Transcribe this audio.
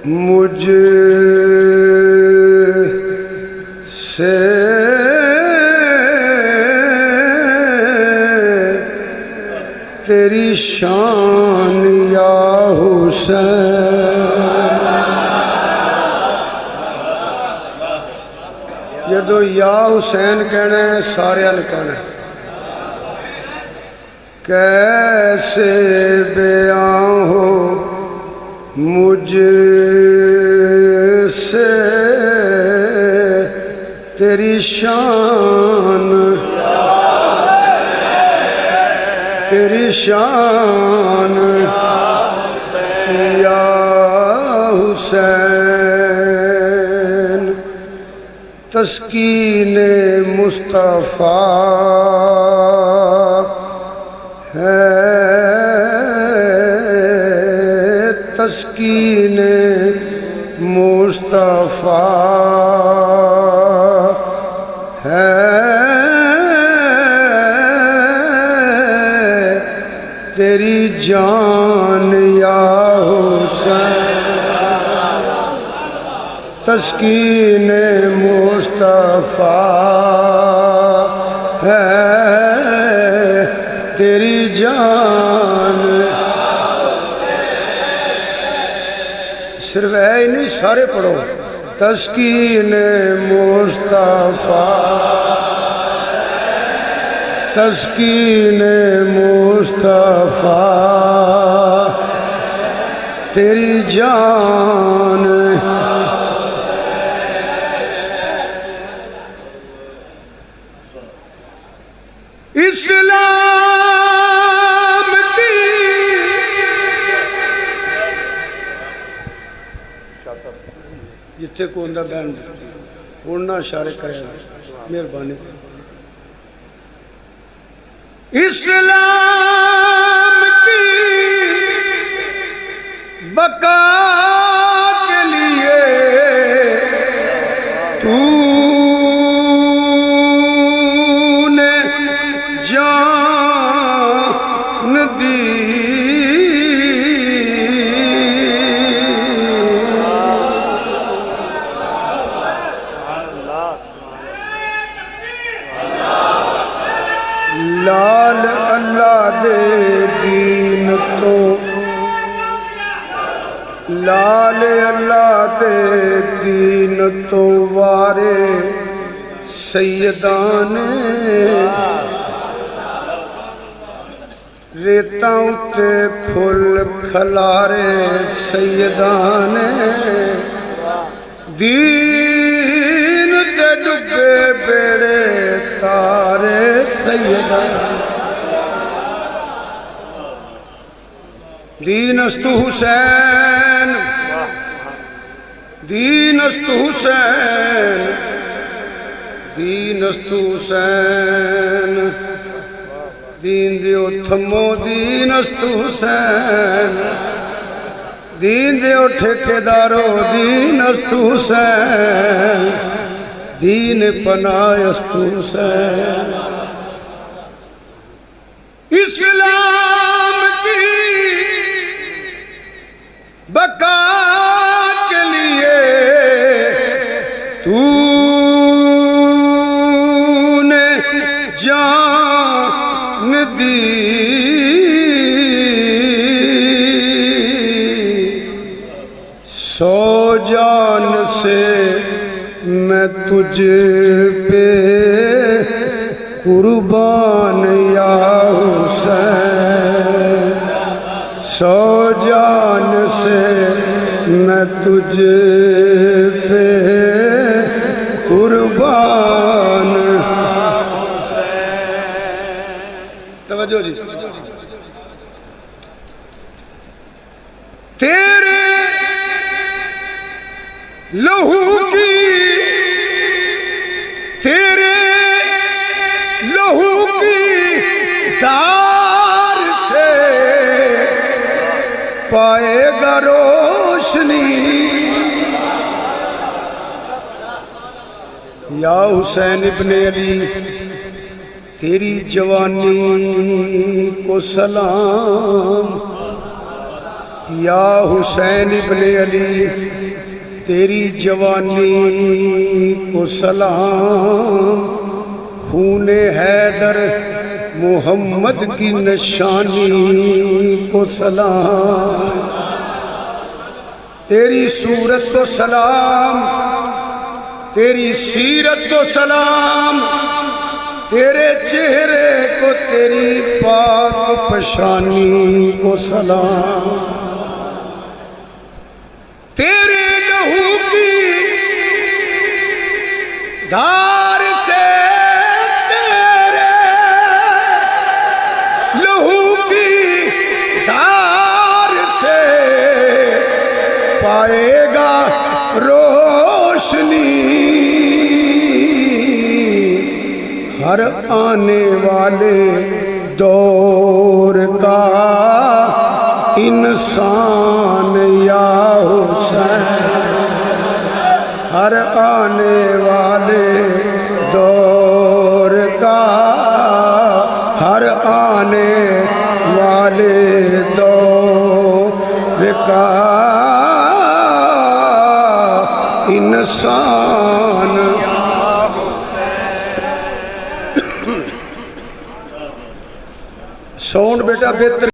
مجھ سے تیری شان یا حسین. جدو یا حسین کہنا ہے سارے نے کہنا ہے. کیسے بیان ہو مجھ سے تیری شان، تیری شان یا حسین. تسکین مصطفیٰ ہے، تسکین مصطفیٰ ہے، تیری جان یا حسین. تسکین مصطفیٰ ہے، تیری جان. صرف ہے ہی نہیں، سارے پڑھو. تسکین مصطفیٰ، تسکین مصطفیٰ، تیری جان. اسلام کی جتھے کو اندر بہن اڑنا اشارے کرے گا، مہربانی. اسلام کی بقا کے لیے تو نے جان دی. لال اللہ دے دین تو، لال اللہ دے دین تو وارے سیدان ریتاں اتے پھل کھلارے سیدان دین تے ڈبے بیڑے تارے سیدان. دین است حسین، دین است حسین، دین است حسین. دین دیو تھمو دین است حسین، دین دیو ٹھیکیدارو دین است حسین، دین پناہ است حسین. اسلام کی بقا کے لیے تو نے جان دی. سو جان سے میں تجھ پہ قربان یا حسین. سو جان سے میں تجھ پہ قربان. توجہ جی. تیرے لہو کی، تیرے لہو کی دار سے پائے گا روشنی. یا حسین ابن علی تیری جوانی کو سلام، یا حسین ابن علی تیری جوانی کو سلام، خون حیدر محمد کی نشانی کو سلام، تیری صورت کو سلام، تیری سیرت کو سلام، تیرے چہرے کو تیری پاک پیشانی کو سلام، تیرے لہو کی دھار سے، تیرے لہو کی دھار سے پائے گا روشنی ہر آنے والے دور کا انسان یا حسین، ہر آنے والے دور کا، ہر آنے والے دور کا انسان۔ ساؤنڈ بیٹا بہتر